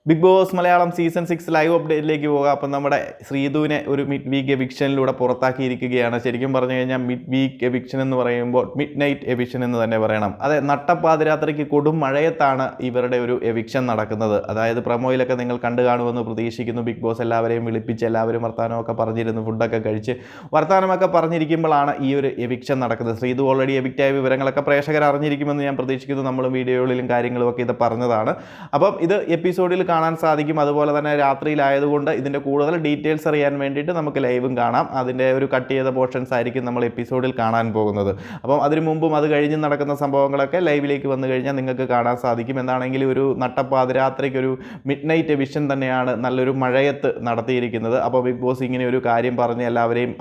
Big boss Malayalam season 6 live അപ്ഡേറ്റിലേക്ക് പോകാം. അപ്പം നമ്മുടെ ശ്രീധുവിനെ ഒരു മിഡ് വീക്ക് എവിക്ഷനിലൂടെ പുറത്താക്കിയിരിക്കുകയാണ്. ശരിക്കും പറഞ്ഞു കഴിഞ്ഞാൽ മിഡ് വീക്ക് എവിക്ഷൻ എന്ന് പറയുമ്പോൾ മിഡ് നൈറ്റ് എവിക്ഷൻ എന്ന് തന്നെ പറയണം. അതെ, നട്ടപ്പാതിരാത്രിക്ക് കൊടും മഴയത്താണ് ഇവരുടെ ഒരു എവിക്ഷൻ നടക്കുന്നത്. അതായത് പ്രമോയിലൊക്കെ നിങ്ങൾ കണ്ടു കാണുമെന്ന് പ്രതീക്ഷിക്കുന്നു. ബിഗ് ബോസ് എല്ലാവരെയും വിളിപ്പിച്ച് എല്ലാവരും വർത്തമാനമൊക്കെ പറഞ്ഞിരുന്നു, ഫുഡൊക്കെ കഴിച്ച് വർത്തമാനമൊക്കെ പറഞ്ഞിരിക്കുമ്പോഴാണ് ഈ ഒരു എവിക്ഷൻ നടക്കുന്നത്. ശ്രീധു ഓൾറെഡി എവിക്റ്റായ വിവരങ്ങളൊക്കെ പ്രേക്ഷകർ അറിഞ്ഞിരിക്കുമെന്ന് ഞാൻ പ്രതീക്ഷിക്കുന്നു. നമ്മൾ വീഡിയോകളിലും കാര്യങ്ങളുമൊക്കെ ഇത് പറഞ്ഞതാണ്. അപ്പം ഇത് എപ്പിസോഡിൽ കാണാൻ സാധിക്കും. അതുപോലെ തന്നെ രാത്രിയിലായതുകൊണ്ട് ഇതിൻ്റെ കൂടുതൽ ഡീറ്റെയിൽസ് അറിയാൻ വേണ്ടിയിട്ട് നമുക്ക് ലൈവും കാണാം. അതിൻ്റെ ഒരു കട്ട് ചെയ്ത പോർഷൻസ് ആയിരിക്കും നമ്മൾ എപ്പിസോഡിൽ കാണാൻ പോകുന്നത്. അപ്പം അതിനു മുമ്പും അത് കഴിഞ്ഞ് നടക്കുന്ന സംഭവങ്ങളൊക്കെ ലൈവിലേക്ക് വന്നു കഴിഞ്ഞാൽ നിങ്ങൾക്ക് കാണാൻ സാധിക്കും. എന്താണെങ്കിലും ഒരു നട്ടപ്പാതിരാത്രിക്ക് ഒരു മിഡ് നൈറ്റ് എവിക്ഷൻ തന്നെയാണ് നല്ലൊരു മഴയത്ത് നടത്തിയിരിക്കുന്നത്. അപ്പോൾ ബിഗ് ബോസ് ഇങ്ങനെ ഒരു കാര്യം പറഞ്ഞ് എല്ലാവരെയും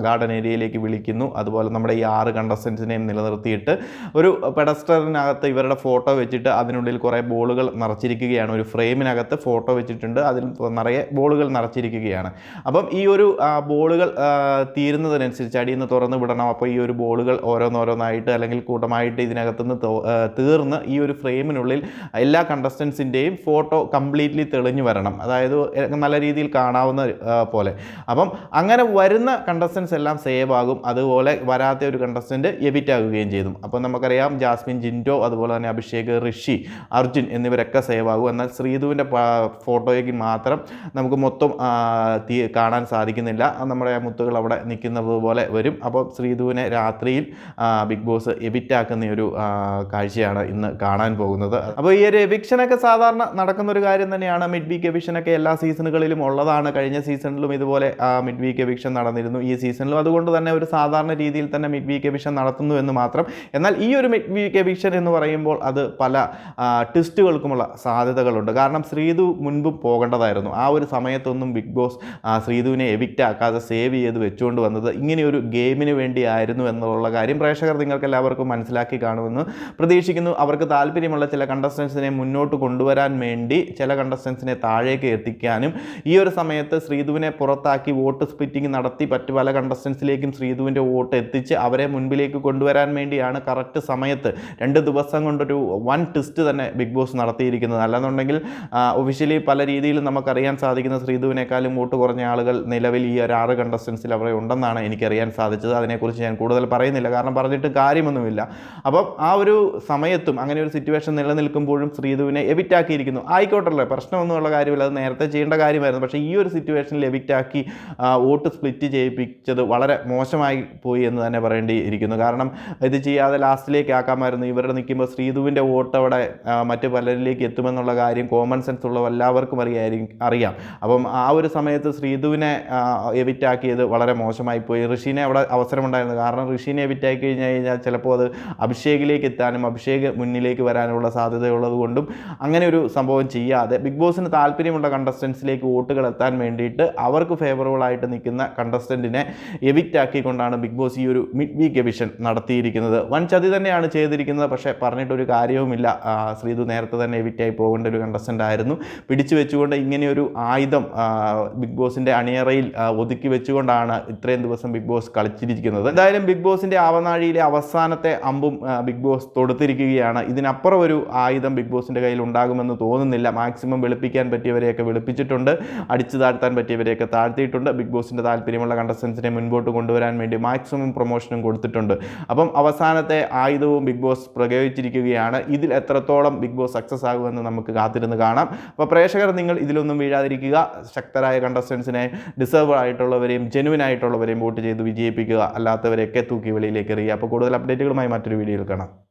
ഗാർഡൻ ഏരിയയിലേക്ക് വിളിക്കുന്നു. അതുപോലെ നമ്മുടെ ഈ 6 കണ്ടസ്റ്റൻസിനെയും നിലനിർത്തിയിട്ട് ഒരു പെഡസ്റ്ററിനകത്ത് ഇവരുടെ ഫോട്ടോ വെച്ചിട്ട് അതിനുള്ളിൽ കുറേ ബോളുകൾ നിറച്ചിരിക്കുകയാണ്. ഒരു ഫ്രെയിമിനകത്ത് ഫോട്ടോ വെച്ചിട്ടുണ്ട്, അതിൽ നിറയെ ബോളുകൾ നിറച്ചിരിക്കുകയാണ്. അപ്പം ഈ ഒരു ബോളുകൾ തീരുന്നതിനനുസരിച്ച് അടിയിൽ നിന്ന് തുറന്നു വിടണം. അപ്പോൾ ഈ ഒരു ബോളുകൾ ഓരോന്നോരോന്നായിട്ട് അല്ലെങ്കിൽ കൂട്ടമായിട്ട് ഇതിനകത്തുനിന്ന് തീർന്ന് ഈ ഒരു ഫ്രെയിമിനുള്ളിൽ എല്ലാ കണ്ടസ്റ്റൻസിൻ്റെയും ഫോട്ടോ കംപ്ലീറ്റ്ലി തെളിഞ്ഞു വരണം. അതായത് നല്ല രീതിയിൽ കാണാവുന്ന പോലെ. അപ്പം അങ്ങനെ വരുന്ന കണ്ടസ്റ്റൻസ് എല്ലാം സേവ് ആകും. അതുപോലെ വരാത്ത ഒരു കണ്ടസ്റ്റൻറ്റ് എവിറ്റ് ആകുകയും ചെയ്തു. അപ്പം നമുക്കറിയാം ജാസ്മിൻ, ജിൻഡോ, അതുപോലെ തന്നെ അഭിഷേക്, ഋഷി, അർജുൻ എന്നിവരൊക്കെ സേവ് ആകും. എന്നാൽ ശ്രീധുവിൻ്റെ ഫോട്ടോയ്ക്ക് മാത്രം നമുക്ക് മൊത്തം കാണാൻ സാധിക്കുന്നില്ല. നമ്മുടെ മുത്തുകൾ അവിടെ നിൽക്കുന്നത് പോലെ വരും. അപ്പോൾ ശ്രീധുവിനെ രാത്രിയിൽ ബിഗ് ബോസ് എവിക്റ്റാക്കുന്ന ഒരു കാഴ്ചയാണ് ഇന്ന് കാണാൻ പോകുന്നത്. അപ്പോൾ ഈ ഒരു എവിക്ഷനൊക്കെ സാധാരണ നടക്കുന്ന ഒരു കാര്യം തന്നെയാണ്. മിഡ് വീക്ക് എവിക്ഷനൊക്കെ എല്ലാ സീസണുകളിലും ഉള്ളതാണ്. കഴിഞ്ഞ സീസണിലും ഇതുപോലെ മിഡ് വീക്ക് എവിക്ഷൻ നടന്നിരുന്നു. ഈ സീസണിലും അതുകൊണ്ട് തന്നെ ഒരു സാധാരണ രീതിയിൽ തന്നെ മിഡ് വീക്ക് എവിക്ഷൻ നടത്തുന്നു എന്ന് മാത്രം. എന്നാൽ ഈ ഒരു മിഡ് വീക്ക് എവിക്ഷൻ എന്ന് പറയുമ്പോൾ അത് പല ട്വിസ്റ്റുകൾക്കുമുള്ള സാധ്യതകളുണ്ട്. കാരണം ശ്രീധു മുൻപും പോകേണ്ടതായിരുന്നു. ആ ഒരു സമയത്തൊന്നും ബിഗ് ബോസ് ശ്രീധുവിനെ എവിക്റ്റ് ആക്കാതെ സേവ് ചെയ്ത് വെച്ചുകൊണ്ട് വന്നത് ഇങ്ങനെയൊരു ഗെയിമിന് വേണ്ടിയായിരുന്നു എന്നുള്ള കാര്യം പ്രേക്ഷകർ നിങ്ങൾക്ക് എല്ലാവർക്കും മനസ്സിലാക്കി കാണുമെന്ന് പ്രതീക്ഷിക്കുന്നു. അവർക്ക് താല്പര്യമുള്ള ചില കണ്ടസ്റ്റൻസിനെ മുന്നോട്ട് കൊണ്ടുവരാൻ വേണ്ടി ചില കണ്ടസ്റ്റൻസിനെ താഴേക്ക് എത്തിക്കാനും ഈ ഒരു സമയത്ത് ശ്രീധുവിനെ പുറത്താക്കി വോട്ട് സ്പ്ലിറ്റിംഗ് നടത്തി പല കണ്ടസ്റ്റൻസിലേക്കും ശ്രീധുവിൻ്റെ വോട്ട് എത്തിച്ച് അവരെ മുൻപിലേക്ക് കൊണ്ടുവരാൻ വേണ്ടിയാണ് കറക്റ്റ് സമയത്ത് 2 ദിവസം കൊണ്ടൊരു വൻ ട്വിസ്റ്റ് തന്നെ ബിഗ് ബോസ് നടത്തിയിരിക്കുന്നത്. അല്ലെന്നുണ്ടെങ്കിൽ ഒഫീഷ്യലി പല രീതിയിലും നമുക്കറിയാൻ സാധിക്കുന്ന ശ്രീധുവിനേക്കാളും വോട്ട് കുറഞ്ഞ ആളുകൾ നിലവിൽ ഈ ഒരു 6 കണ്ടസ്റ്റൻസിൽ അവിടെ ഉണ്ടെന്നാണ് എനിക്കറിയാൻ സാധിച്ചത്. അതിനെക്കുറിച്ച് ഞാൻ കൂടുതൽ പറയുന്നില്ല, കാരണം പറഞ്ഞിട്ട് കാര്യമൊന്നുമില്ല. അപ്പം ആ ഒരു സമയത്തും അങ്ങനെ ഒരു സിറ്റുവേഷൻ നിലനിൽക്കുമ്പോഴും ശ്രീധുവിനെ എവിക്റ്റാക്കിയിരിക്കുന്നു. ആയിക്കോട്ടല്ലേ, പ്രശ്നമൊന്നുമുള്ള കാര്യമില്ല, അത് നേരത്തെ ചെയ്യേണ്ട കാര്യമായിരുന്നു. പക്ഷേ ഈ ഒരു സിറ്റുവേഷനിൽ എവിക്റ്റാക്കി വോട്ട് സ്പ്ലിറ്റ് ചെയ്യിപ്പിച്ചത് വളരെ മോശമായി പോയി എന്ന് തന്നെ പറയേണ്ടിയിരിക്കുന്നു. കാരണം ഇത് ചെയ്യാതെ ലാസ്റ്റിലേക്ക് ആക്കാമായിരുന്നു. ഇവരുടെ നിൽക്കുമ്പോൾ ശ്രീധുവിൻ്റെ വോട്ട് അവിടെ മറ്റ് പലരിലേക്ക് എത്തുമെന്നുള്ള കാര്യം കോമൺ സെൻസ് ഉള്ള എല്ലാവർക്കും അറിയാം. അപ്പം ആ ഒരു സമയത്ത് ശ്രീധുവിനെ എവിക്റ്റാക്കിയത് വളരെ മോശമായി പോയി. ഋഷിനെ അവിടെ അവസരമുണ്ടായിരുന്നു. കാരണം ഋഷിനെ എവിക്റ്റാക്കി കഴിഞ്ഞാൽ ചിലപ്പോൾ അത് അഭിഷേകിലേക്ക് എത്താനും അഭിഷേക് മുന്നിലേക്ക് വരാനുള്ള സാധ്യതയുള്ളത് കൊണ്ടും അങ്ങനെ ഒരു സംഭവം ചെയ്യാതെ ബിഗ് ബോസിന് താല്പര്യമുള്ള കണ്ടസ്റ്റൻസിലേക്ക് വോട്ടുകൾ എത്താൻ വേണ്ടിയിട്ട് അവർക്ക് ഫേവറബിളായിട്ട് നിൽക്കുന്ന കണ്ടസ്റ്റൻറ്റിനെ എവിക്റ്റ് ആക്കിക്കൊണ്ടാണ് ബിഗ് ബോസ് ഈ ഒരു മിഡ് വീക്ക് എവിക്ഷൻ നടത്തിയിരിക്കുന്നത്. വൻ ചതി തന്നെയാണ് ചെയ്തിരിക്കുന്നത്. പക്ഷേ പറഞ്ഞിട്ടൊരു കാര്യവുമില്ല. ശ്രീധു നേരത്തെ തന്നെ എവിക്റ്റായി പോകേണ്ട ഒരു കണ്ടസ്റ്റൻ്റ് ആയിരുന്നു. പിടിച്ചു വെച്ചുകൊണ്ട് ഇങ്ങനെയൊരു ആയുധം ബിഗ് ബോസിൻ്റെ അണിയറയിൽ ഒതുക്കി വെച്ചുകൊണ്ടാണ് ഇത്രയും ദിവസം ബിഗ് ബോസ് കളിച്ചിരിക്കുന്നത്. എന്തായാലും ബിഗ് ബോസിൻ്റെ ആവനാഴിയിലെ അവസാനത്തെ അമ്പും ബിഗ് ബോസ് തൊടുത്തിരിക്കുകയാണ്. ഇതിനപ്പുറം ഒരു ആയുധം ബിഗ് ബോസിൻ്റെ കയ്യിൽ ഉണ്ടാകുമെന്ന് തോന്നുന്നില്ല. മാക്സിമം വെളുപ്പിക്കാൻ പറ്റിയവരെയൊക്കെ വെളുപ്പിച്ചിട്ടുണ്ട്, അടിച്ചു താഴ്ത്താൻ പറ്റിയവരെയൊക്കെ താഴ്ത്തിയിട്ടുണ്ട്. ബിഗ് ബോസിൻ്റെ താല്പര്യമുള്ള കണ്ടസ്റ്റൻസിനെ മുൻപോട്ട് കൊണ്ടുവരാൻ വേണ്ടി മാക്സിമം പ്രൊമോഷനും കൊടുത്തിട്ടുണ്ട്. അപ്പം അവസാനത്തെ ആയുധവും ബിഗ് ബോസ് പ്രയോഗിച്ചിരിക്കുകയാണ്. ഇതിൽ എത്രത്തോളം ബിഗ് ബോസ് സക്സസ് ആകുമെന്ന് നമുക്ക് കാത്തിരുന്ന് കാണാം. അപ്പോൾ പ്രേക്ഷകർ നിങ്ങൾ ഇതിലൊന്നും വീഴാതിരിക്കുക. ശക്തരായ കണ്ടസ്റ്റൻസിനെ, ഡിസേർവ് ആയിട്ടുള്ളവരെയും ജെനുവിൻ ആയിട്ടുള്ളവരെയും വോട്ട് ചെയ്ത് വിജയിപ്പിക്കുക. അല്ലാത്തവരെയൊക്കെ തൂക്കി വെളിയിലേക്ക് എറിയുക. അപ്പോൾ കൂടുതൽ അപ്ഡേറ്റുകളുമായി മറ്റൊരു വീഡിയോയിൽ കാണാം.